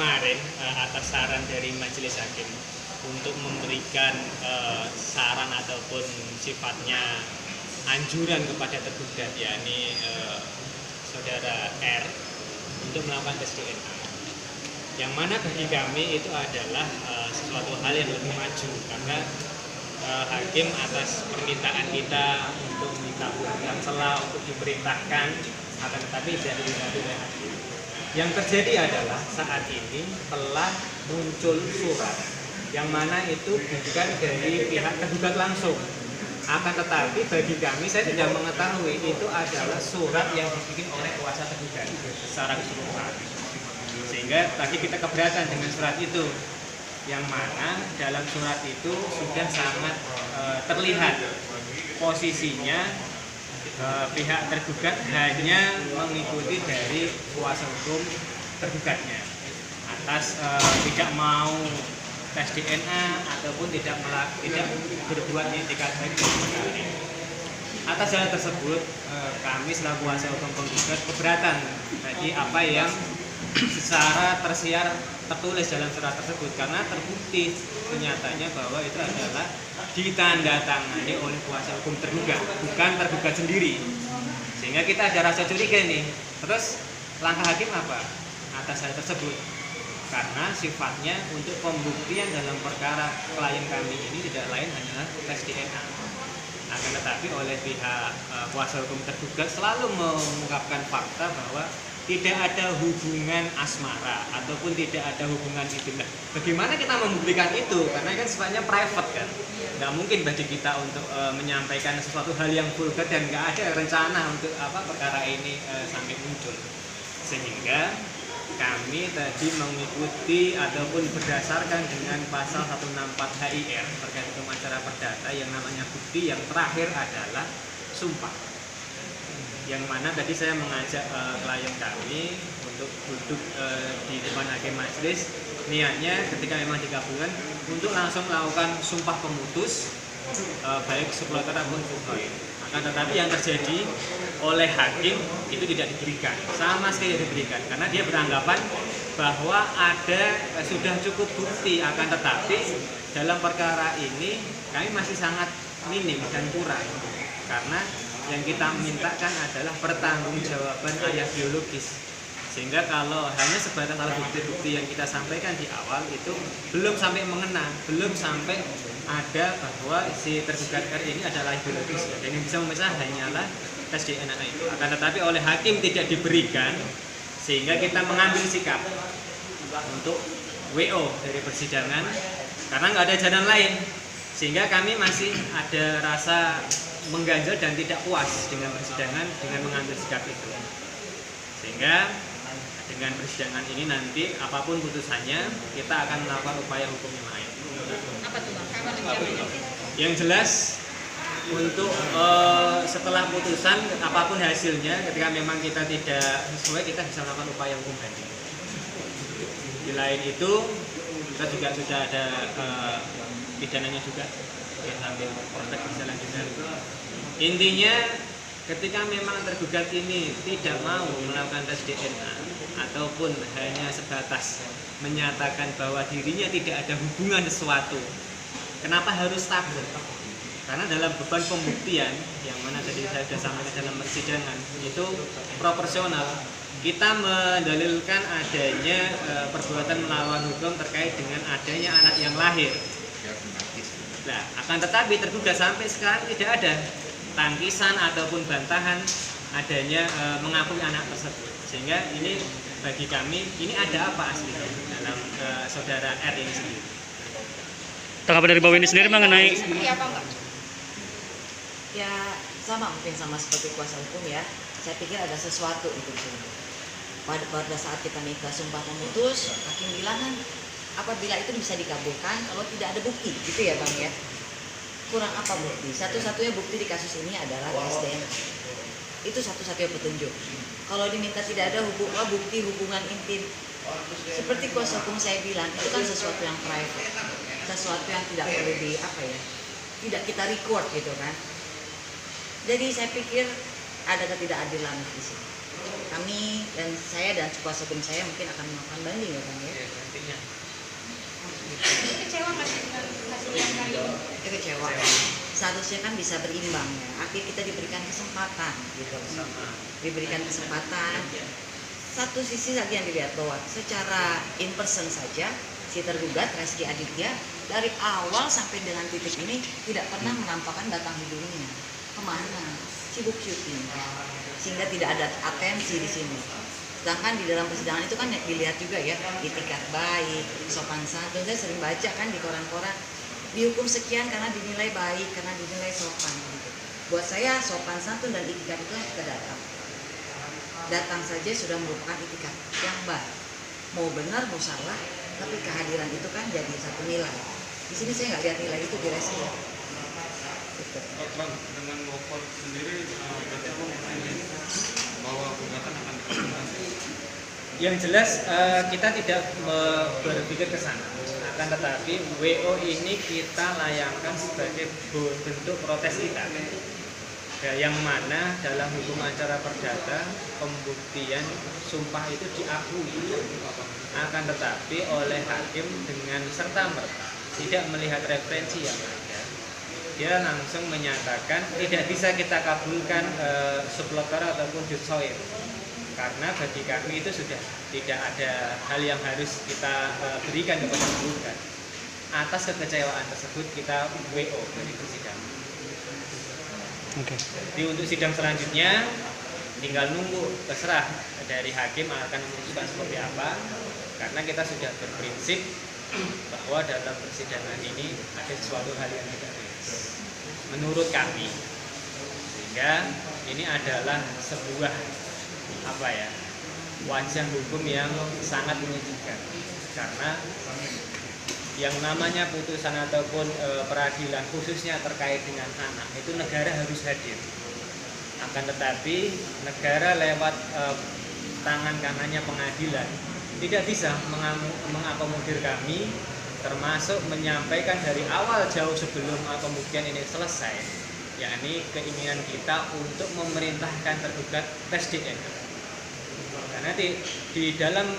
kemarin atas saran dari majelis hakim untuk memberikan saran ataupun sifatnya anjuran kepada tergugat, yakni saudara R, untuk melakukan tes DNA. Yang mana bagi kami itu adalah sesuatu hal yang lebih maju, karena hakim atas permintaan kita untuk minta bukan celah untuk diperintahkan, akan tetapi tidak diberikan oleh hakim. Yang terjadi adalah saat ini telah muncul surat yang mana itu bukan dari pihak tergugat langsung, akan tetapi bagi kami, saya tidak mengetahui itu adalah surat yang dibikin oleh kuasa tergugat secara keseluruhan, sehingga tadi kita keberatan dengan surat itu, yang mana dalam surat itu sudah sangat terlihat posisinya pihak tergugat hanya mengikuti dari kuasa hukum tergugatnya atas tidak mau tes DNA ataupun tidak berbuat itikat baik dalam perkara ini. Atas hal tersebut kami selaku kuasa hukum penggugat keberatan bagi apa yang secara tersiar tertulis dalam surat tersebut, karena terbukti nyatanya bahwa itu adalah ditandatangani oleh kuasa hukum tergugat, bukan tergugat sendiri, sehingga kita ada rasa curiga nih. Terus langkah hakim apa atas hal tersebut? Karena sifatnya untuk pembuktian dalam perkara klien kami ini tidak lain hanyalah tes DNA. Akan tetapi oleh pihak kuasa hukum tergugat selalu mengungkapkan fakta bahwa tidak ada hubungan asmara ataupun tidak ada hubungan intim. Bagaimana kita membuktikan itu? Karena kan sifatnya private kan. Nggak mungkin bagi kita untuk menyampaikan sesuatu hal yang vulgar dan nggak ada rencana untuk perkara ini sampai muncul. Sehingga kami tadi mengikuti ataupun berdasarkan dengan pasal 164 HIR terkait hukum acara perdata yang namanya bukti yang terakhir adalah sumpah. Yang mana tadi saya mengajak klien kami untuk duduk di depan hakim majelis, niatnya ketika memang dikabulkan untuk langsung melakukan sumpah pemutus baik supporter ataupun full. Akan tetapi yang terjadi oleh hakim itu tidak diberikan, sama sekali tidak diberikan, karena dia beranggapan bahwa ada sudah cukup bukti. Akan tetapi dalam perkara ini kami masih sangat minim dan kurang, karena yang kita mintakan adalah pertanggungjawaban ayah biologis, sehingga kalau hanya sebatas alat bukti-bukti yang kita sampaikan di awal itu belum sampai mengena, belum sampai ada bahwa si tergugat R ini adalah ayah biologis, dan yang bisa memisah hanyalah tes DNA itu. Akan tetapi oleh hakim tidak diberikan, sehingga kita mengambil sikap untuk WO dari persidangan karena nggak ada jalan lain, sehingga kami masih ada rasa mengganjal dan tidak puas dengan persidangan dengan mengambil sikap itu. Sehingga dengan persidangan ini nanti apapun putusannya kita akan melakukan upaya hukum yang lain. Apa tuh Bang? Kapan Yang jelas untuk setelah putusan apapun hasilnya, ketika memang kita tidak sesuai, kita bisa melakukan upaya hukum banding. Di lain itu kita juga sudah ada pidananya juga yang sambil praktek berjalan juga. Intinya ketika memang tergugat ini tidak mau melakukan tes DNA ataupun hanya sebatas menyatakan bahwa dirinya tidak ada hubungan sesuatu, kenapa harus takut? Karena dalam beban pembuktian yang mana tadi saya sudah sampaikan dalam persidangan itu proporsional. Kita mendalilkan adanya perbuatan melawan hukum terkait dengan adanya anak yang lahir. Nah, akan tetapi tergugat sampai sekarang tidak ada tangkisan ataupun bantahan adanya mengakui anak tersebut. Sehingga ini bagi kami ini ada apa aslinya dalam saudara R ini sendiri. Tanggapan dari Mbak Weni sendiri mengenai seperti apa Mbak? Ya sama, mungkin sama seperti kuasa hukum ya. Saya pikir ada sesuatu itu. Pada saat kita minta sumpah pemutus, hakim bilang kan apabila itu bisa dikabulkan kalau tidak ada bukti, gitu ya Bang ya. Kurang apa bukti? Satu-satunya bukti di kasus ini adalah tes DNA. Itu satu-satunya petunjuk. Kalau diminta tidak ada bukti hubungan intim, seperti kuasa hukum saya bilang, itu kan sesuatu yang private, sesuatu yang tidak perlu tidak kita record gitu kan. Jadi saya pikir ada ketidakadilan di sini. Kami dan saya dan kuasa hukum saya mungkin akan melakukan banding ya Bang ya. kekecewaan. Seharusnya kan bisa berimbang ya. Akhirnya kita diberikan kesempatan gitu. Diberikan kesempatan. Satu sisi lagi yang dilihat bahwa secara in person saja si tergugat Reski Aditya dari awal sampai dengan titik ini tidak pernah menampakkan batang hidungnya. Kemana? Sibuk syuting. Sehingga tidak ada atensi di sini. Sedangkan di dalam persidangan itu kan dilihat juga ya, itikat baik, sopan santun. Saya sering baca kan di koran-koran, dihukum sekian karena dinilai baik, karena dinilai sopan. Gitu. Buat saya sopan santun dan itikat itu kita datang. Datang saja sudah merupakan itikat yang baik. Mau benar, mau salah, tapi kehadiran itu kan jadi satu nilai. Di sini saya nggak lihat nilai itu di Reski. Gitu. Bang, dengan Gopor sendiri berarti apa bahwa gugatan akan dikabulkan? Yang jelas kita tidak berpikir ke sana. Akan tetapi WO ini kita layangkan sebagai bentuk protes kita. Ya, yang mana dalam hukum acara perdata pembuktian sumpah itu diakui, akan tetapi oleh hakim dengan serta-merta tidak melihat referensi yang ada, dia langsung menyatakan tidak bisa kita kabulkan sublotor ataupun jutsoir, karena bagi kami itu sudah tidak ada hal yang harus kita berikan kepada penggugat. Atas kekecewaan tersebut kita WO dari persidangan. Oke. Jadi untuk sidang selanjutnya tinggal nunggu, terserah dari hakim akan memutuskan seperti apa, karena kita sudah berprinsip bahwa dalam persidangan ini ada sesuatu hal yang tidak beres menurut kami, sehingga ini adalah sebuah wajah hukum yang sangat menyejukkan, karena yang namanya putusan ataupun peradilan khususnya terkait dengan anak itu negara harus hadir. Akan tetapi negara lewat tangan kanannya pengadilan tidak bisa mengakomodir kami, termasuk menyampaikan dari awal jauh sebelum pembuktian ini selesai, yakni keinginan kita untuk memerintahkan tergugat tes DNA. Karena di dalam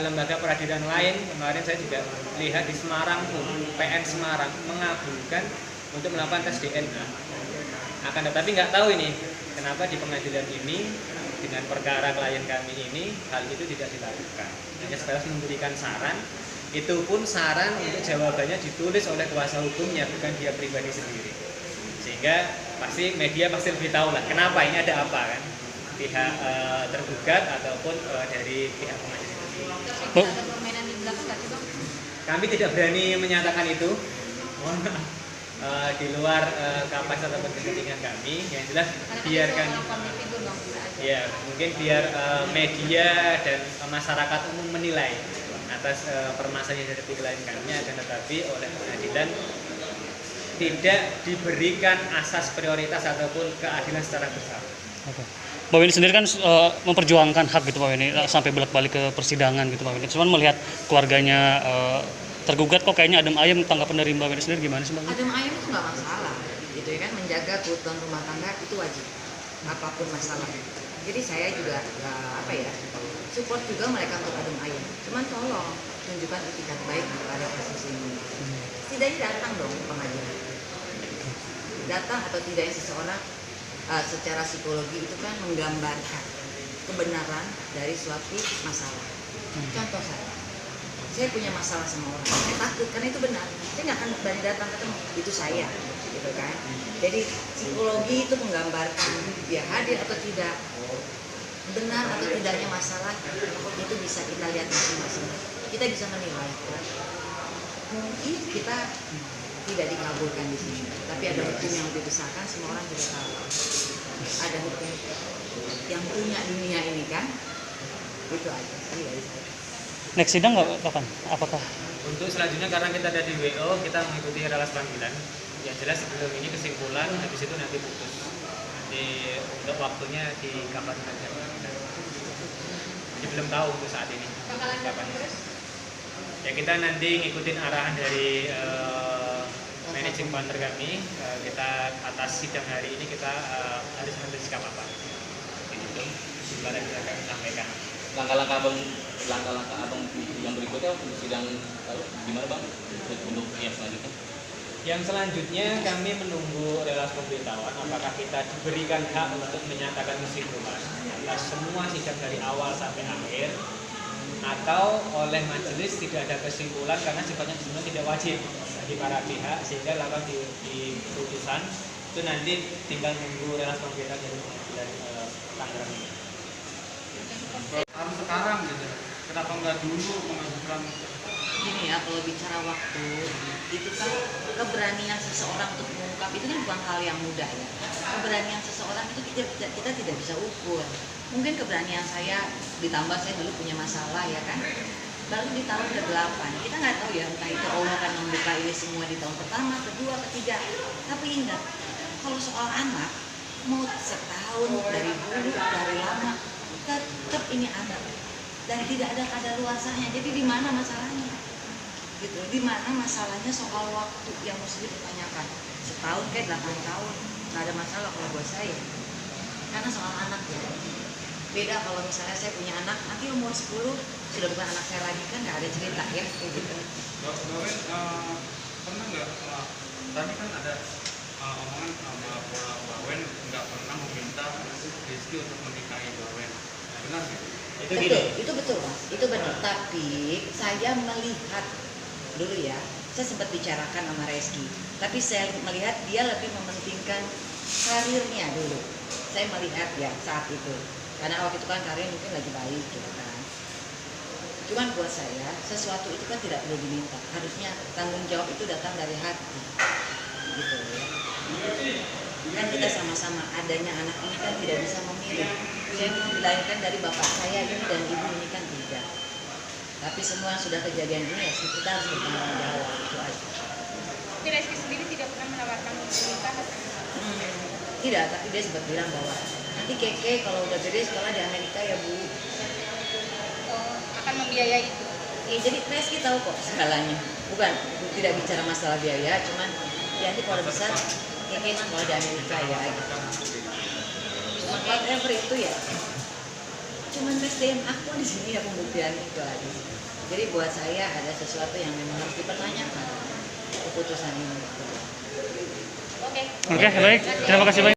lembaga peradilan lain kemarin saya juga lihat di Semarang pun PN Semarang mengabulkan untuk melakukan tes DNA. Akan tetapi nggak tahu ini kenapa di pengadilan ini dengan perkara klien kami ini hal itu tidak dilakukan. Hanya sebatas memberikan saran, itu pun saran untuk jawabannya ditulis oleh kuasa hukumnya, bukan dia pribadi sendiri. Sehingga pasti media pasti lebih tahu lah kenapa ini ada apa kan. Pihak tergugat ataupun dari pihak pengadilan. Ada permainan di belakang nggak sih Bang? Kami tidak berani menyatakan itu, mohon maaf, di luar kapasitas ataupun kepentingan kami. Yang jelas biarkan, ya mungkin biar media dan masyarakat umum menilai atas permasalahan dari klien kami, akan tetapi oleh pengadilan tidak diberikan asas prioritas ataupun keadilan secara bersama. Oke. Pak Weni sendiri kan memperjuangkan hak gitu Pak Weni sampai bolak-balik ke persidangan gitu Pak Weni. Cuman melihat keluarganya tergugat kok kayaknya adem ayem, tanggapan dari Mbak Weni sendiri gimana sih Mbak Weni? Adem ayem itu nggak masalah, gitu ya kan, menjaga keutuhan rumah tangga itu wajib, apapun masalah. Jadi saya juga support juga mereka untuk adem ayem. Cuman tolong tunjukkan etikat baik pada kasus ini. Setidaknya datang dong ke pengadilan. Datang atau tidaknya seseorang secara psikologi itu kan menggambarkan kebenaran dari suatu masalah. Contoh saya punya masalah sama orang, saya takut karena itu benar, saya nggak akan berani datang ketemu, itu saya, gitu kan. Jadi psikologi itu menggambarkan dia hadir atau tidak, benar atau tidaknya masalah itu bisa kita lihat masing-masing. Kita bisa menilai. Mungkin kita tidak dikabulkan di sini, tapi ada hukum yang lebih besar kan, semua orang juga tahu. Ada hukum yang punya dunia ini kan, itu aja. Next sidang kapan? Apakah? Untuk selanjutnya karena kita ada di WO, kita mengikuti ralas panggilan. Yang jelas sebelum ini kesimpulan, habis itu nanti putus. Nanti untuk waktunya di kapan saja. Jadi belum tahu untuk saat ini. Kapan? Ya kita nanti ngikutin arahan dari managing partner kami. Kita atas sidang hari ini kita harus mengambil sikap apa? Itu sebenarnya kita akan sampaikan. Langkah-langkah abang yang berikutnya untuk sidang gimana bang untuk yang selanjutnya? Yang selanjutnya kami menunggu relasi pemberitahuan apakah kita diberikan hak untuk menyatakan kesimpulan atas semua sidang dari awal sampai akhir, atau oleh majelis tidak ada kesimpulan karena sifatnya sebenarnya tidak wajib bagi para pihak, sehingga lakukan di putusan itu nanti tinggal menunggu relasi pemberitahuan dari Tangerang ini. Harus sekarang gitu. Kenapa nggak dulu mengajukan? Gini ya, kalau bicara waktu itu kan keberanian seseorang untuk mengungkap itu kan bukan hal yang mudah ya. Keberanian seseorang itu kita tidak bisa ukur. Mungkin keberanian saya ditambah saya dulu punya masalah ya kan. Baru di tahun ke-8 kita nggak tahu ya, entah itu Allah akan membuka ini semua di tahun pertama, kedua, ketiga. Tapi ingat, kalau soal anak mau setahun dari dulu dari lama tetap ini anak dan tidak ada kadaluarsanya. Jadi di mana masalahnya? Gitu. Di mana masalahnya soal waktu yang mesti ditanyakan? Setahun kayak 8 tahun nggak ada masalah kalau buat saya. Karena soal anak ya. Beda kalau misalnya saya punya anak nanti umur 10 sudah bukan anak saya lagi, kan nggak ada cerita ya kayak gitu. Mbak Wen, pernah nggak? Tadi kan ada omongan Mbak Wen nggak pernah meminta Rizky untuk menikahi Mbak Wen. Benar nggak? Itu Betul, gini. itu betul mas, itu benar. Tapi saya melihat dulu ya, saya sempat bicarakan sama Reski, tapi saya melihat dia lebih mementingkan karirnya dulu. Saya melihat ya saat itu, karena waktu itu kan karir mungkin lagi baik gitu kan. Cuman buat saya, sesuatu itu kan tidak perlu diminta. Harusnya tanggung jawab itu datang dari hati, gitu ya. Kan kita sama-sama adanya anak ini kan tidak bisa memilih. Saya mau dilahirkan dari bapak saya ini dan ibu ini kan tidak. Tapi semua yang sudah kejadian ini ya kita harus bertanggung jawab, itu aja. Tapi Reski sendiri tidak pernah menawarkan menikah. Tidak, tapi dia sempat bilang bahwa nanti Keke kalau udah gede sekolah di Amerika ya Bu. Akan membiayai itu. Jadi Reski tahu kok segalanya. Bukan, tidak bicara masalah biaya, cuman ya nanti kalau besar Keke sekolah di Amerika ya gitu. Cuman whatever itu ya. Cuman tes DNA aku di sini ya pembuktian itu aja. Jadi buat saya ada sesuatu yang memang harus dipertanyakan keputusan ini. Oke. Oke, baik. Terima kasih banyak.